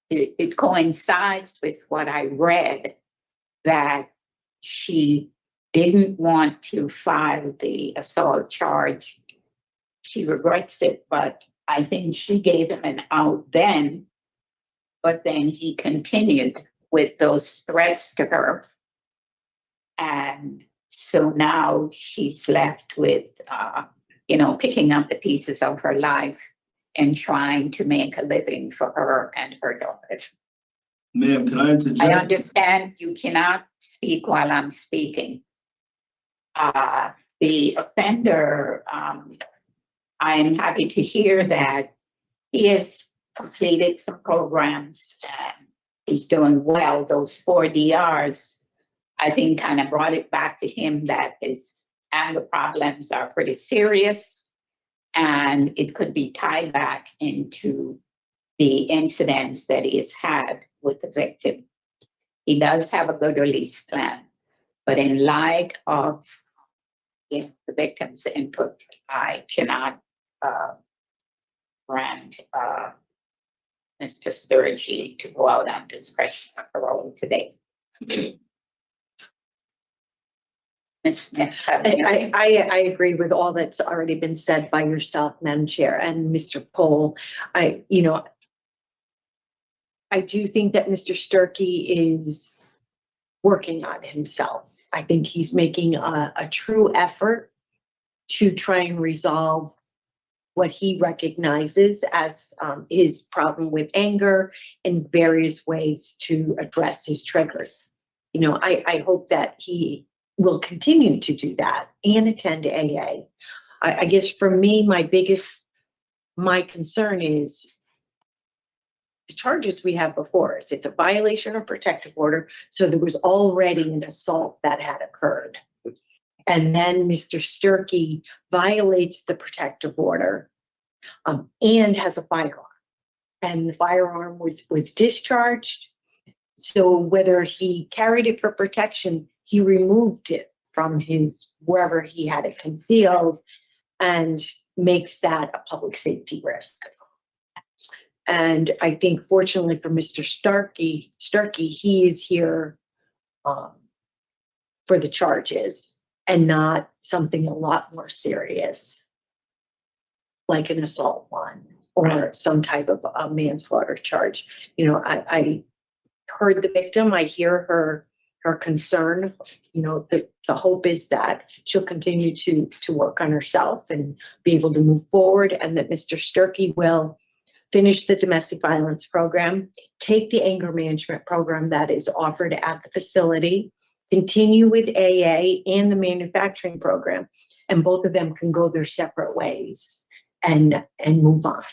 it coincides with what I read, that she didn't want to file the assault charge. She regrets it, but I think she gave him an out then. But then he continued with those threats to her. And so now she's left with, picking up the pieces of her life and trying to make a living for her and her daughter. Ma'am, can I interject? I understand you cannot speak while I'm speaking. The offender, I'm happy to hear that he has completed some programs and he's doing well. Those 4 DRs, I think, kind of brought it back to him that his anger problems are pretty serious, and it could be tied back into the incidents that he has had with the victim. He does have a good release plan, but in light of the victim's input, I cannot grant Mr. Sturgey to go out on discretionary parole today. Ms. Smith. I agree with all that's already been said by yourself, Madam Chair, and Mr. Pohl. I do think that Mr. Sturkey is working on himself. I think he's making a true effort to try and resolve what he recognizes as his problem with anger and various ways to address his triggers. I hope that he will continue to do that and attend AA. I guess for me, my concern is the charges we have before us. It's a violation of protective order. So there was already an assault that had occurred. And then Mr. Sturkey violates the protective order and has a firearm. And the firearm was discharged. So whether he carried it for protection, he removed it from wherever he had it concealed and makes that a public safety risk. And I think fortunately for Mr. Sturkey, he is here for the charges and not something a lot more serious, like an assault one or some type of a manslaughter charge. I heard the victim, I hear her concern. The hope is that she'll continue to work on herself and be able to move forward, and that Mr. Sturkey will finish the domestic violence program, take the anger management program that is offered at the facility, continue with AA and the manufacturing program, and both of them can go their separate ways and move on.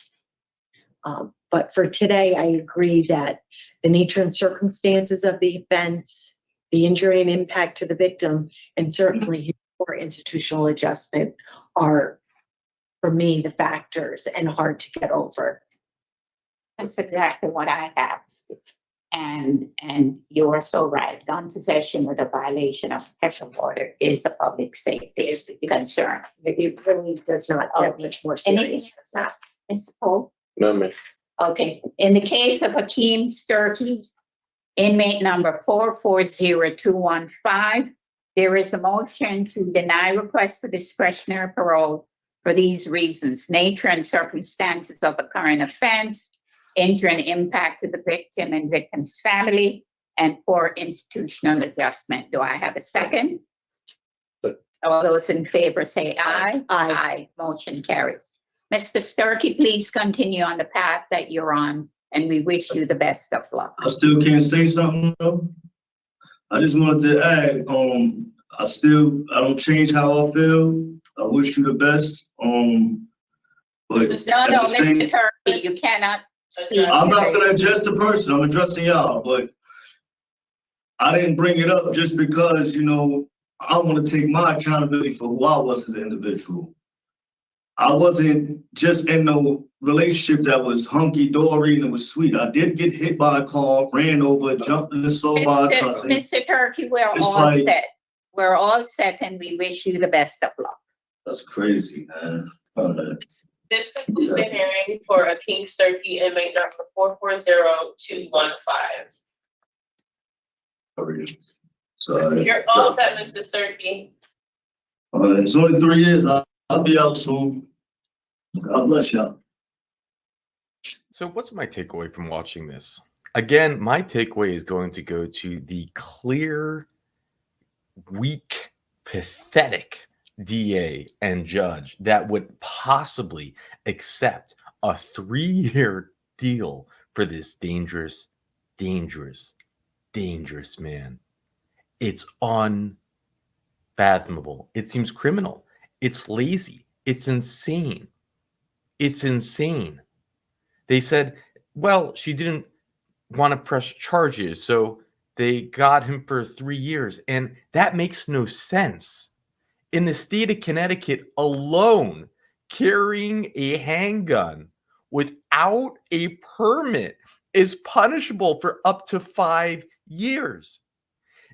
But for today, I agree that the nature and circumstances of the offense, the injury and impact to the victim, and certainly his poor institutional adjustment are, for me, the factors and hard to get over. That's exactly what I have. And you're so right. Gun possession with a violation of protective order is a public safety concern. It really does not get much more serious. Ms. Pohl? No, ma'am. Okay. In the case of Akeim Sturkey, inmate number 440215, there is a motion to deny request for discretionary parole for these reasons: nature and circumstances of the current offense, injury and impact to the victim and victim's family, and poor institutional adjustment. Do I have a second? All those in favor say aye. Aye. Motion carries. Mr. Sturkey, please continue on the path that you're on, and we wish you the best of luck. I still can't say something though. I just wanted to add, I don't change how I feel. I wish you the best. But No, at no, the same, Mr. Turkey, you cannot speak. I'm not to gonna address the person. I'm addressing y'all, but I didn't bring it up just because, I want to take my accountability for who I was as an individual. I wasn't just in no relationship that was hunky-dory and it was sweet. I did get hit by a car, ran over, jumped in the stove by a cousin. Mr. Turkey, we're It's all like- set. We're all set and we wish you the best of luck. That's crazy, man. This concludes the hearing for Akeem Sturkey, inmate number 440215. Sorry. You're all set, Mr. Sturkey. It's only 3 years. I'll be out soon. God bless y'all. So what's my takeaway from watching this? Again, my takeaway is going to go to the clear, weak, pathetic DA and judge that would possibly accept a 3-year deal for this dangerous, dangerous, dangerous man. It's unfathomable. It seems criminal. It's lazy. It's insane. It's insane. They said, well, she didn't want to press charges, so they got him for 3 years. And that makes no sense. In the state of Connecticut alone, carrying a handgun without a permit is punishable for up to 5 years.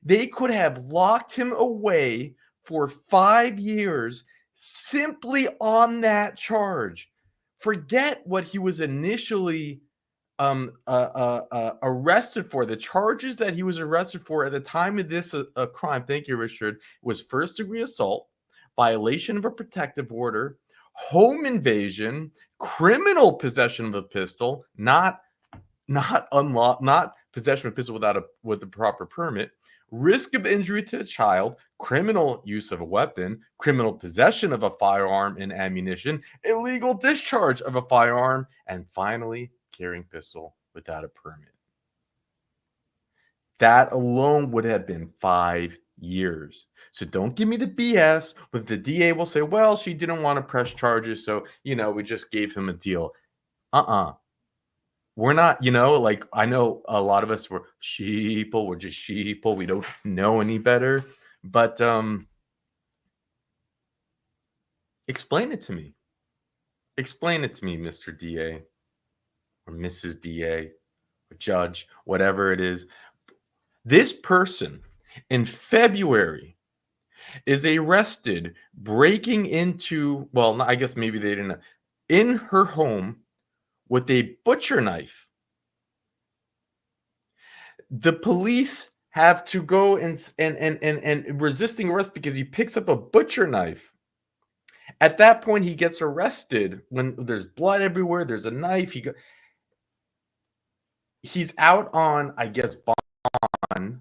They could have locked him away for 5 years simply on that charge. Forget what he was initially arrested for. The charges that he was arrested for at the time of this crime, thank you, Richard, was first-degree assault, violation of a protective order, home invasion, criminal possession of a pistol, not possession of a pistol with a proper permit, risk of injury to a child, criminal use of a weapon, criminal possession of a firearm and ammunition, illegal discharge of a firearm, and finally, carrying pistol without a permit. That alone would have been 5 years. So don't give me the BS, but the DA will say, well, she didn't want to press charges, so, we just gave him a deal. We're not, I know a lot of us were sheeple. We're just sheeple. We don't know any better. But explain it to me. Explain it to me, Mr. DA or Mrs. DA or Judge, whatever it is. This person in February is arrested breaking into, well, I guess maybe they didn't, in her home with a butcher knife. The police have to go and resisting arrest because he picks up a butcher knife. At that point, he gets arrested when there's blood everywhere. There's a knife. He's out on, I guess, bond.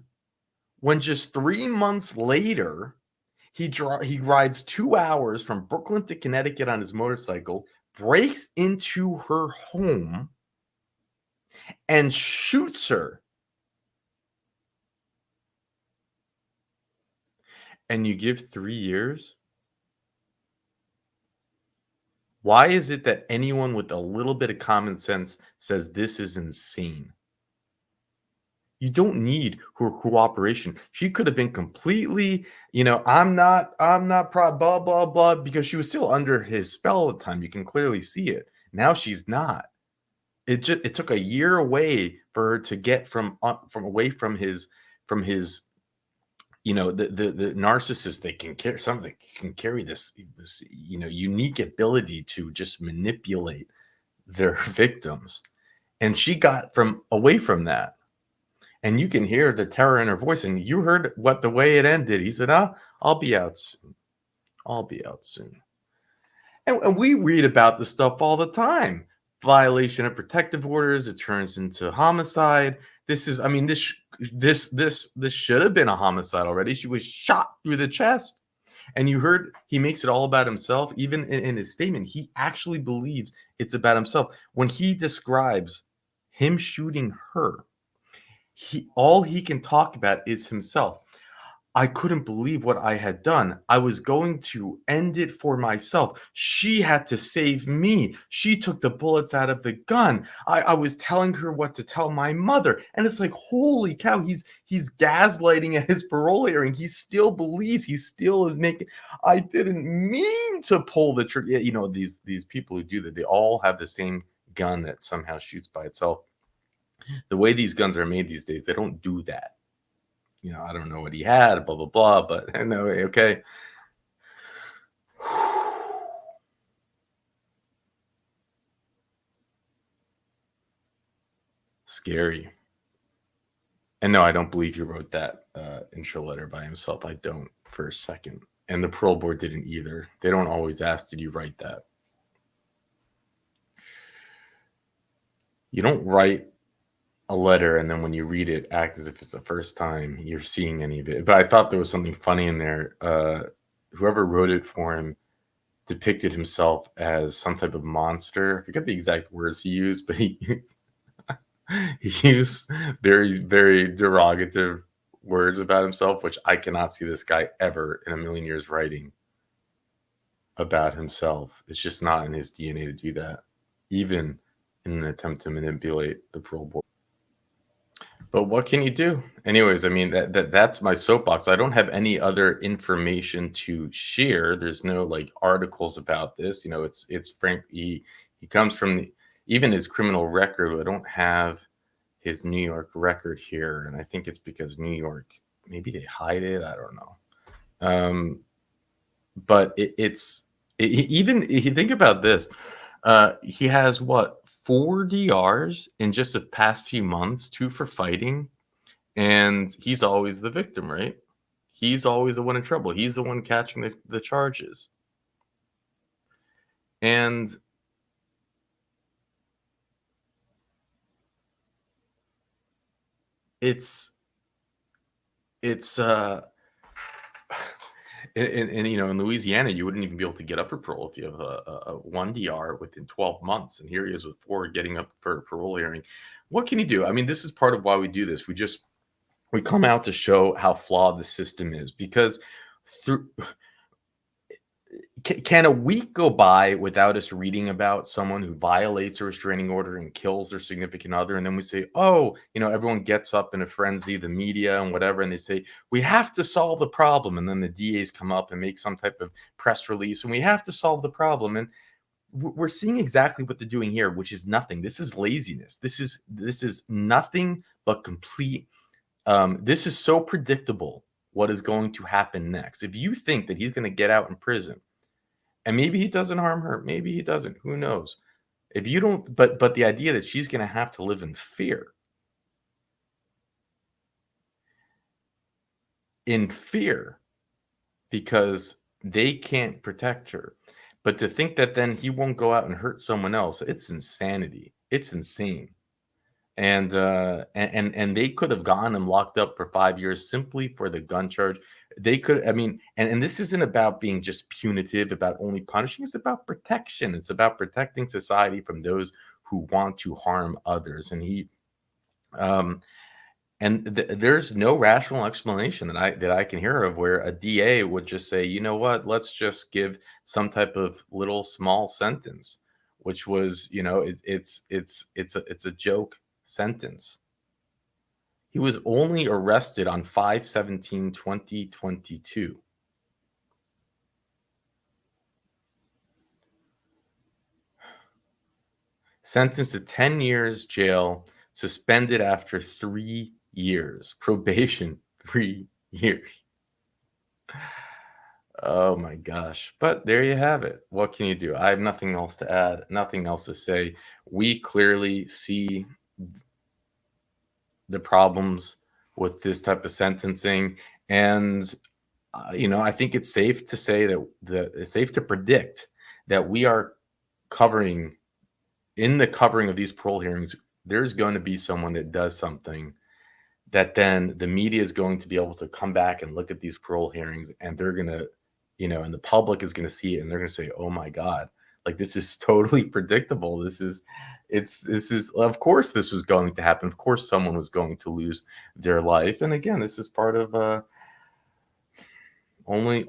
When just 3 months later, he rides 2 hours from Brooklyn to Connecticut on his motorcycle, breaks into her home, and shoots her. And you give 3 years? Why is it that anyone with a little bit of common sense says this is insane? You don't need her cooperation. She could have been completely, I'm not blah, blah, blah, because she was still under his spell at the time. You can clearly see it. Now she's not. It took a year away for her to get from away from his the narcissist. They can carry something, can carry this unique ability to just manipulate their victims, and she got away from that. And you can hear the terror in her voice. And you heard the way it ended. He said, I'll be out soon. I'll be out soon. And we read about this stuff all the time. Violation of protective orders. It turns into homicide. This should have been a homicide already. She was shot through the chest. And you heard he makes it all about himself. Even in his statement, he actually believes it's about himself. When he describes him shooting her, all he can talk about is himself. I couldn't believe what I had done. I was going to end it for myself. She had to save me. She took the bullets out of the gun. I was telling her what to tell my mother. And it's like, holy cow, he's gaslighting at his parole hearing. He still believes, he's still making, I didn't mean to pull the trigger. You know, these people who do that, they all have the same gun that somehow shoots by itself. The way these guns are made these days, they don't do that. You know, I don't know what he had, blah, blah, blah, but no, okay. Scary. And no, I don't believe he wrote that intro letter by himself. I don't for a second. And the parole board didn't either. They don't always ask, did you write that? You don't write a letter and then when you read it, act as if it's the first time you're seeing any of it. But I thought there was something funny in there. Whoever wrote it for him depicted himself as some type of monster. I forget the exact words he used, but he used very, very derogative words about himself, which I cannot see this guy ever in a million years writing about himself. It's just not in his DNA to do that, even in an attempt to manipulate the parole board. But what can you do? Anyways, I mean, that's my soapbox. I don't have any other information to share. There's no like articles about this. You know, it's frankly, he comes from even his criminal record. I don't have his New York record here. And I think it's because New York, maybe they hide it. I don't know. But even you think about this, he has what? 4 DRs in just the past few months, 2 for fighting, and he's always the victim, right? He's always the one in trouble. He's the one catching the charges. And it's and you know, in Louisiana, you wouldn't even be able to get up for parole if you have a 1 DR within 12 months. And here he is with 4 getting up for a parole hearing. What can you do? I mean, this is part of why we do this. We come out to show how flawed the system is, because can a week go by without us reading about someone who violates a restraining order and kills their significant other? And then we say, oh, you know, everyone gets up in a frenzy, the media and whatever, and they say, we have to solve the problem. And then the DAs come up and make some type of press release, and we have to solve the problem. And we're seeing exactly what they're doing here, which is nothing. This is laziness. This is nothing but complete. This is so predictable what is going to happen next. If you think that he's going to get out in prison, and maybe he doesn't harm her, maybe he doesn't, who knows? If you don't, but the idea that she's going to have to live in fear, because they can't protect her. But to think that then he won't go out and hurt someone else, it's insanity. It's insane. And they could have gotten him locked up for 5 years simply for the gun charge. They could, I mean, and this isn't about being just punitive, about only punishing. It's about protection. It's about protecting society from those who want to harm others. And there's no rational explanation that I can hear of where a DA would just say, you know what, let's just give some type of little small sentence, which was, you know, it's a joke sentence. He was only arrested on 5/17/2022. Sentenced to 10 years jail, suspended after 3 years. Probation, 3 years. Oh my gosh. But there you have it. What can you do? I have nothing else to add, nothing else to say. We clearly see the problems with this type of sentencing. And, you know, I think it's safe to say that it's safe to predict that we are covering of these parole hearings, there's going to be someone that does something that then the media is going to be able to come back and look at these parole hearings, and they're going to, you know, and the public is going to see it and they're going to say, oh my God, like this is totally predictable. This is, this is, of course, this was going to happen. Of course, someone was going to lose their life. And again, this is part of only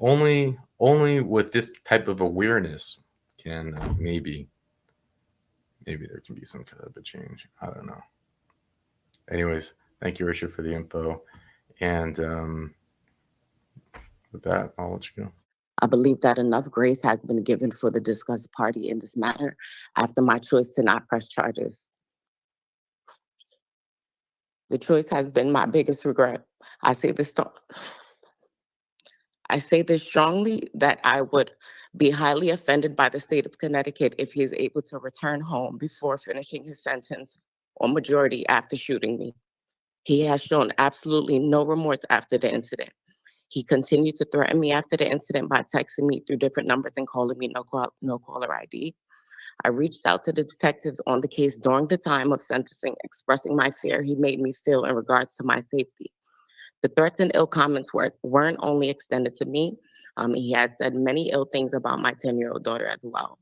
with this type of awareness can maybe there can be some kind of a change. I don't know. Anyways, thank you, Richard, for the info. And with that, I'll let you go. I believe that enough grace has been given for the discussed party in this matter after my choice to not press charges. The choice has been my biggest regret. I say this strongly that I would be highly offended by the state of Connecticut if he is able to return home before finishing his sentence or majority after shooting me. He has shown absolutely no remorse after the incident. He continued to threaten me after the incident by texting me through different numbers and calling me no caller ID. I reached out to the detectives on the case during the time of sentencing, expressing my fear he made me feel in regards to my safety. The threats and ill comments weren't only extended to me. He had said many ill things about my 10-year-old daughter as well.